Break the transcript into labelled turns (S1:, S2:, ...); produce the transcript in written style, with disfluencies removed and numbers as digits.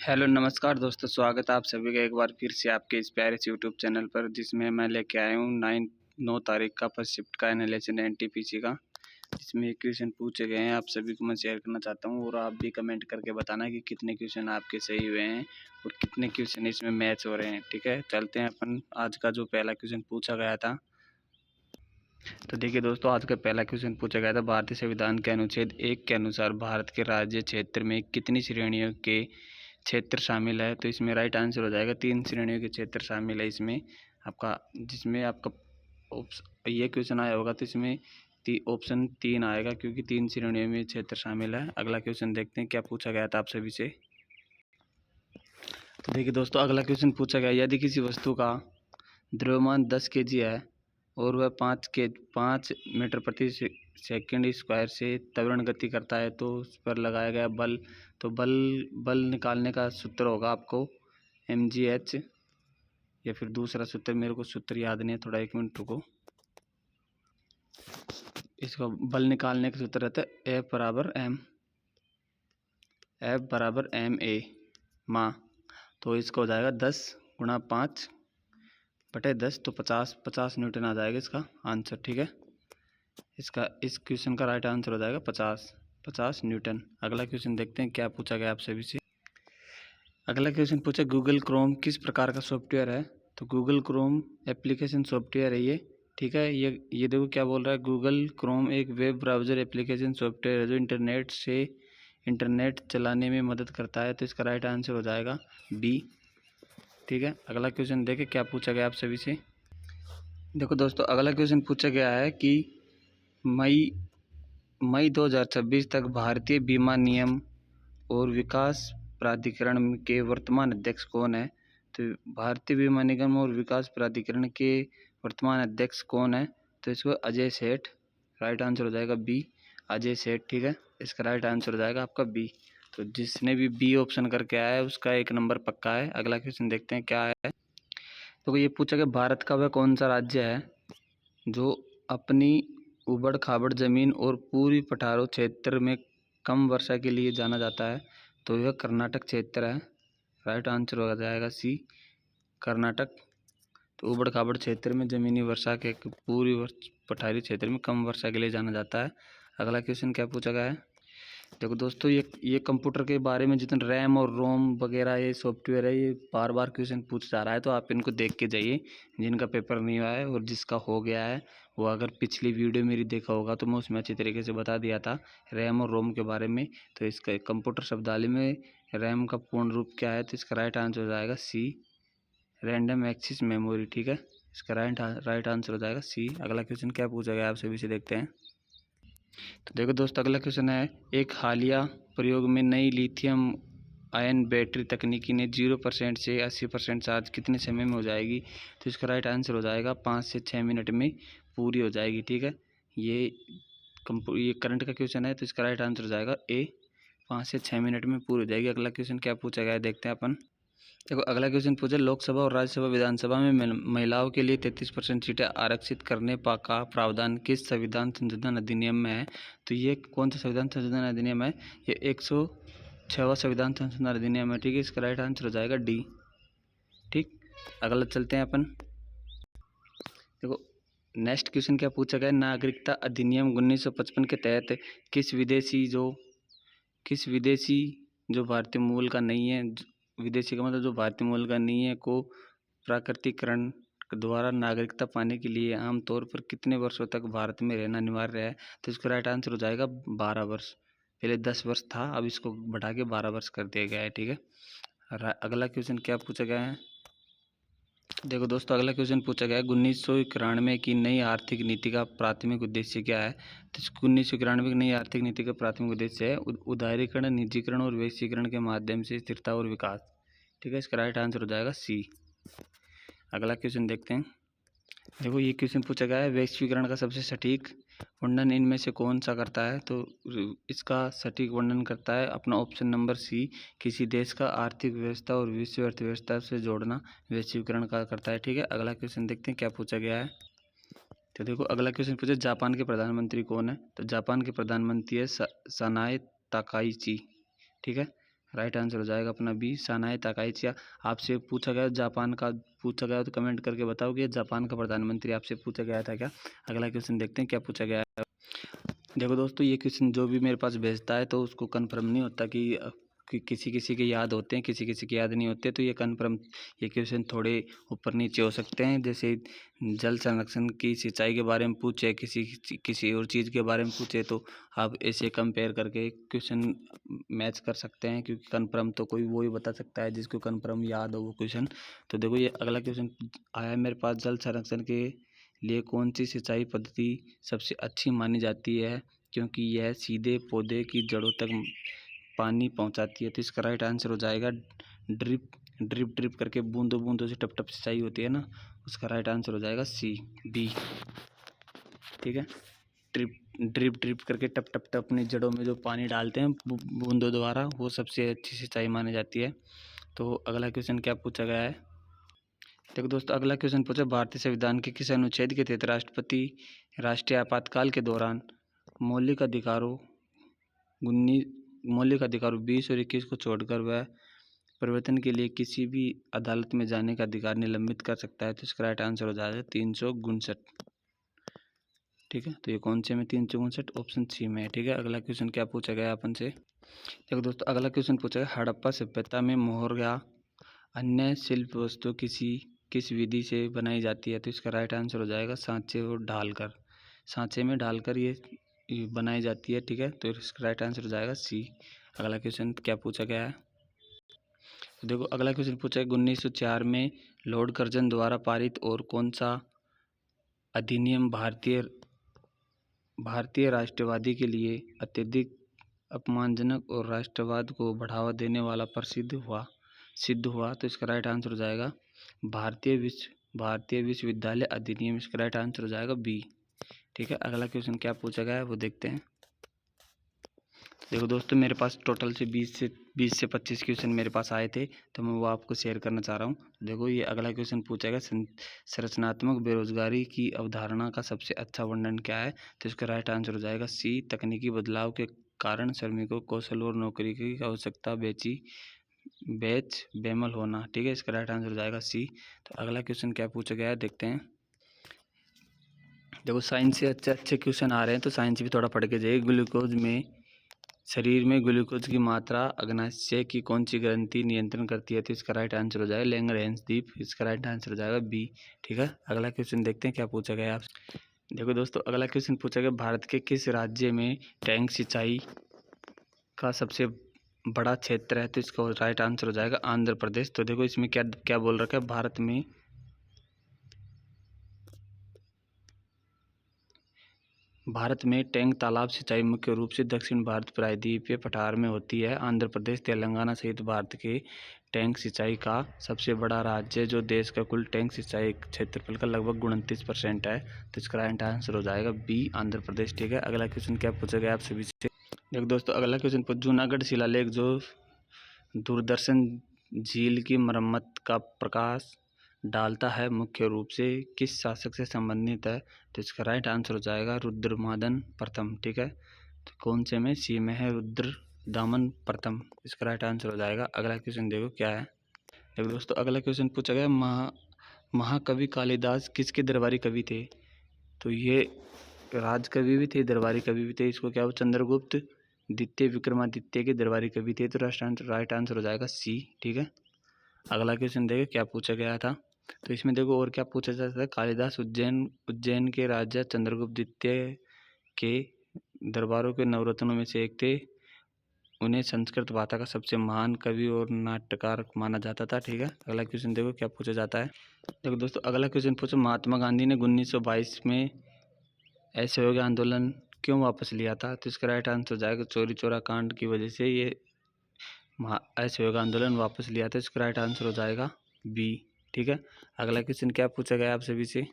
S1: Hello नमस्कार दोस्तों, स्वागत है आप सभी का एक बार फिर से आपके इस प्यारे से यूट्यूब चैनल पर, जिसमें मैं लेके आया हूँ 9 तारीख का फर्स्ट शिफ्ट का एनालिसिस एनटीपीसी का, जिसमें क्वेश्चन पूछे गए हैं। आप सभी को मैं शेयर करना चाहता हूँ और आप भी कमेंट करके बताना कि कितने क्वेश्चन आपके सही हुए हैं और कितने क्वेश्चन इसमें मैच हो रहे हैं। ठीक है, चलते हैं अपन। आज का जो पहला क्वेश्चन पूछा गया था, तो देखिए दोस्तों, आज का पहला क्वेश्चन पूछा गया था, भारतीय संविधान के अनुच्छेद 1 के अनुसार भारत के राज्य क्षेत्र में कितनी श्रेणियों के क्षेत्र शामिल है। तो इसमें राइट आंसर हो जाएगा 3 श्रेणियों के क्षेत्र शामिल है इसमें आपका, जिसमें आपका ये क्वेश्चन आया होगा तो इसमें ऑप्शन 3 आएगा, क्योंकि 3 श्रेणियों में क्षेत्र शामिल है। अगला क्वेश्चन देखते हैं क्या पूछा गया था आप सभी से। तो देखिए दोस्तों, अगला क्वेश्चन पूछा गया, यदि किसी वस्तु का द्रव्यमान 10 kg है और वह 5 मीटर प्रति सेकंड स्क्वायर से त्वरण गति करता है, तो उस पर लगाया गया बल, तो बल निकालने का सूत्र होगा आपको mgh, या फिर दूसरा सूत्र, मेरे को सूत्र याद नहीं है, थोड़ा 1 मिनट रुको। इसका बल निकालने का सूत्र रहता है F बराबर ma मा। तो इसका हो जाएगा 10 गुणा 5/10, तो 50 न्यूटन आ जाएगा इसका आंसर। ठीक है, इस क्वेश्चन का राइट आंसर हो जाएगा 50 न्यूटन। अगला क्वेश्चन देखते हैं क्या पूछा गया आप सभी से। अगला क्वेश्चन पूछा, गूगल क्रोम किस प्रकार का सॉफ्टवेयर है। तो गूगल क्रोम एप्लीकेशन सॉफ्टवेयर है ये। ठीक है, ये देखो क्या बोल रहा है, गूगल क्रोम एक वेब ब्राउज़र एप्लीकेशन सॉफ्टवेयर है जो इंटरनेट चलाने में मदद करता है। तो इसका राइट आंसर हो जाएगा बी। ठीक है, अगला क्वेश्चन देखें क्या पूछा गया आप सभी से। देखो दोस्तों, अगला क्वेश्चन पूछा गया है कि मई 2026 तक भारतीय बीमा नियम और विकास प्राधिकरण के वर्तमान अध्यक्ष कौन है। तो भारतीय बीमा निगम और विकास प्राधिकरण के वर्तमान अध्यक्ष कौन है। तो इसको अजय सेठ, राइट आंसर हो जाएगा बी, अजय सेठ। ठीक है, इसका राइट आंसर हो जाएगा आपका बी। तो जिसने भी बी ऑप्शन करके आया है उसका 1 नंबर पक्का है। अगला क्वेश्चन देखते हैं क्या है। तो ये पूछा कि भारत का वह कौन सा राज्य है जो अपनी उबड़ खाबड़ जमीन और पूरी पठारों क्षेत्र में कम वर्षा के लिए जाना जाता है। तो यह कर्नाटक क्षेत्र है। राइट आंसर हो जाएगा सी, कर्नाटक। तो उबड़ खाबड़ क्षेत्र में जमीनी वर्षा के पूरी पठारी क्षेत्र में कम वर्षा के लिए जाना जाता है। अगला क्वेश्चन क्या पूछा गया है। देखो दोस्तों, ये कंप्यूटर के बारे में जितने रैम और रोम वगैरह ये सॉफ्टवेयर है, ये बार बार क्वेश्चन पूछ जा रहा है, तो आप इनको देख के जाइए। जिनका पेपर नहीं हुआ है और जिसका हो गया है वो अगर पिछली वीडियो मेरी देखा होगा तो मैं उसमें अच्छी तरीके से बता दिया था रैम और रोम के बारे में। तो इसका कंप्यूटर शब्दावली में रैम का पूर्ण रूप क्या है। तो इसका राइट आंसर हो जाएगा सी, रैंडम एक्सेस मेमोरी। ठीक है, इसका राइट आंसर हो जाएगा सी। अगला क्वेश्चन क्या पूछा गया आप सभी से देखते हैं। तो देखो दोस्तों, अगला क्वेश्चन है, एक हालिया प्रयोग में नई लिथियम आयन बैटरी तकनीकी ने 0% से 80% चार्ज कितने समय में हो जाएगी। तो इसका राइट आंसर हो जाएगा 5 से 6 मिनट में पूरी हो जाएगी। ठीक है, ये करंट का क्वेश्चन है, तो इसका राइट आंसर हो जाएगा ए, 5 से 6 मिनट में पूरी हो जाएगी। अगला क्वेश्चन क्या पूछा गया है देखते हैं अपन। देखो अगला क्वेश्चन पूछा, लोकसभा और राज्यसभा विधानसभा में महिलाओं के लिए 33% सीटें आरक्षित करने का प्रावधान किस संविधान संशोधन अधिनियम में है। तो ये कौन सा संविधान संशोधन अधिनियम है, ये 106वां संविधान संशोधन अधिनियम है। ठीक है, इसका राइट आंसर हो जाएगा डी। ठीक, अगला चलते हैं अपन। देखो नेक्स्ट क्वेश्चन क्या पूछा गया, नागरिकता अधिनियम 1955 के तहत किस विदेशी जो भारतीय मूल का नहीं है, विदेशी का मतलब जो भारतीय मूल का नहीं है, को प्राकृतिकरण द्वारा नागरिकता पाने के लिए आमतौर पर कितने वर्षों तक भारत में रहना अनिवार्य है। तो इसका राइट आंसर हो जाएगा 12 वर्ष। पहले 10 वर्ष था, अब इसको बढ़ा के 12 वर्ष कर दिया गया है। ठीक है, अगला क्वेश्चन क्या पूछा गया है। देखो दोस्तों, अगला क्वेश्चन पूछा गया है, 1991 की नई आर्थिक नीति का प्राथमिक उद्देश्य क्या है। तो 1991 की नई आर्थिक नीति का प्राथमिक उद्देश्य है उदारीकरण, निजीकरण और वैश्वीकरण के माध्यम से स्थिरता और विकास। ठीक है, इसका राइट आंसर हो जाएगा सी। अगला क्वेश्चन देखते हैं। देखो ये क्वेश्चन पूछा गया है, वैश्वीकरण का सबसे सटीक वर्णन इनमें से कौन सा करता है। तो इसका सटीक वर्णन करता है अपना ऑप्शन नंबर सी, किसी देश का आर्थिक व्यवस्था और विश्व अर्थव्यवस्था से जोड़ना वैश्वीकरण का करता है। ठीक है, अगला क्वेश्चन देखते हैं क्या पूछा गया है। तो देखो अगला क्वेश्चन पूछा, जापान के प्रधानमंत्री कौन है। तो जापान के प्रधानमंत्री है सनाए ताकाइची। ठीक है, राइट आंसर हो जाएगा अपना बी, सानाए ताकाइची। आपसे पूछा गया जापान का पूछा गया तो कमेंट करके बताओ कि जापान का प्रधानमंत्री आपसे पूछा गया था क्या। अगला क्वेश्चन देखते हैं क्या पूछा गया है। देखो दोस्तों, ये क्वेश्चन जो भी मेरे पास भेजता है तो उसको कंफर्म नहीं होता कि किसी किसी के याद होते हैं, किसी किसी के याद नहीं होते। तो ये कंफर्म, ये क्वेश्चन थोड़े ऊपर नीचे हो सकते हैं। जैसे जल संरक्षण की सिंचाई के बारे में पूछे, किसी और चीज़ के बारे में पूछे, तो आप ऐसे कंपेयर करके क्वेश्चन मैच कर सकते हैं, क्योंकि कंफर्म तो कोई वो ही बता सकता है जिसको कंफर्म याद हो वो क्वेश्चन। तो देखो ये अगला क्वेश्चन आया है मेरे पास, जल संरक्षण के लिए कौन सी सिंचाई पद्धति सबसे अच्छी मानी जाती है, क्योंकि यह सीधे पौधे की जड़ों तक पानी पहुंचाती है। तो इसका राइट आंसर हो जाएगा ड्रिप। ड्रिप ड्रिप करके बूंदों बूंदों से टप टप सिंचाई होती है ना, उसका राइट आंसर हो जाएगा सी, बी। ठीक है, ड्रिप ड्रिप ड्रिप करके टप टप टप अपनी जड़ों में जो पानी डालते हैं बूंदों द्वारा, वो सबसे अच्छी सिंचाई मानी जाती है। तो अगला क्वेश्चन क्या पूछा गया है। देखो दोस्तों, अगला क्वेश्चन पूछा, भारतीय संविधान के किस अनुच्छेद के तहत राष्ट्रपति राष्ट्रीय आपातकाल के दौरान मौलिक अधिकारों 20 और 21 को छोड़कर वह परिवर्तन के लिए किसी भी अदालत में जाने का अधिकार निलंबित कर सकता है। तो इसका राइट आंसर हो जाएगा 359। ठीक है, तो ये कौन से में 359, ऑप्शन सी में है। ठीक है, अगला क्वेश्चन क्या पूछा गया अपन से। देखो दोस्तों, अगला क्वेश्चन पूछा गया, हड़प्पा सभ्यता में मोहर या अन्य शिल्प वस्तु किस विधि से बनाई जाती है। तो इसका राइट आंसर हो जाएगा सांचे और ढालकर, सांचे में ढालकर ये बनाई जाती है। ठीक है, तो इसका राइट आंसर हो जाएगा सी। अगला क्वेश्चन क्या पूछा गया है। तो देखो अगला क्वेश्चन पूछा है, 1904 में लॉर्ड कर्जन द्वारा पारित और कौन सा अधिनियम भारतीय राष्ट्रवादी के लिए अत्यधिक अपमानजनक और राष्ट्रवाद को बढ़ावा देने वाला सिद्ध हुआ। तो इसका राइट आंसर हो जाएगा भारतीय विश्वविद्यालय अधिनियम। इसका राइट आंसर हो जाएगा बी। ठीक है, अगला क्वेश्चन क्या पूछा गया है वो देखते हैं। देखो दोस्तों, मेरे पास टोटल से 20 से 25 क्वेश्चन मेरे पास आए थे, तो मैं वो आपको शेयर करना चाह रहा हूँ। देखो ये अगला क्वेश्चन पूछा गया, संरचनात्मक बेरोजगारी की अवधारणा का सबसे अच्छा वर्णन क्या है। तो इसका राइट आंसर हो जाएगा सी, तकनीकी बदलाव के कारण श्रमिकों कौशल और नौकरी की आवश्यकता बेमल होना। ठीक है, इसका राइट आंसर हो जाएगा सी। तो अगला क्वेश्चन क्या पूछा गया है देखते हैं। देखो साइंस से अच्छे क्वेश्चन आ रहे हैं, तो साइंस भी थोड़ा पढ़ के जाइए। शरीर में ग्लूकोज की मात्रा अग्नाशय की कौन सी ग्रंथि नियंत्रण करती है। तो इसका राइट आंसर हो जाएगा लैंगरहैंस द्वीप। इसका राइट आंसर हो जाएगा बी। ठीक है, अगला क्वेश्चन देखते हैं क्या पूछा गया आपसे। देखो दोस्तों, अगला क्वेश्चन पूछा गया, भारत के किस राज्य में टैंक सिंचाई का सबसे बड़ा क्षेत्र है। तो इसका राइट आंसर हो जाएगा आंध्र प्रदेश। तो देखो इसमें क्या क्या बोल रखा है, भारत में टैंक तालाब सिंचाई मुख्य रूप से दक्षिण भारत प्रायद्वीपीय पठार में होती है। आंध्र प्रदेश तेलंगाना सहित भारत के टैंक सिंचाई का सबसे बड़ा राज्य, जो देश का कुल टैंक सिंचाई क्षेत्रफल का लगभग 29% है। तो इसका राइट आंसर हो जाएगा बी, आंध्र प्रदेश। ठीक है, अगला क्वेश्चन क्या पूछा गया आप सभी से। देखो दोस्तों, अगला क्वेश्चन जूनागढ़ शिलालेख जो दूरदर्शन झील की मरम्मत का प्रकाश डालता है, मुख्य रूप से किस शासक से संबंधित है। तो इसका राइट आंसर हो जाएगा रुद्रदामन प्रथम। ठीक है, तो कौन से में, सी में है रुद्रदामन प्रथम। इसका राइट आंसर हो जाएगा। अगला क्वेश्चन देखो क्या है। देखो दोस्तों, अगला क्वेश्चन पूछा गया, महाकवि कालिदास किसके दरबारी कवि थे। तो ये राजकवि भी थे, दरबारी कवि भी थे। इसको क्या, वो चंद्रगुप्त द्वितीय विक्रमादित्य के दरबारी कवि थे। तो राइट आंसर हो जाएगा सी। ठीक है, अगला क्वेश्चन देखो क्या पूछा गया था। तो इसमें देखो और क्या पूछा जाता है, कालिदास उज्जैन के राजा चंद्रगुप्त द्वितीय के दरबारों के नवरत्नों में से एक थे। उन्हें संस्कृत भाषा का सबसे महान कवि और नाट्यकार माना जाता था। ठीक है, अगला क्वेश्चन देखो क्या पूछा जाता है। देखो दोस्तों, अगला क्वेश्चन पूछो, महात्मा गांधी ने 1922 में असहयोग आंदोलन क्यों वापस लिया था। तो इसका राइट आंसर हो जाएगा चौरी चौरा कांड की वजह से ये असहयोग आंदोलन वापस लिया था। इसका राइट आंसर हो जाएगा बी। ठीक है, अगला क्वेश्चन क्या पूछा गया आप सभी से।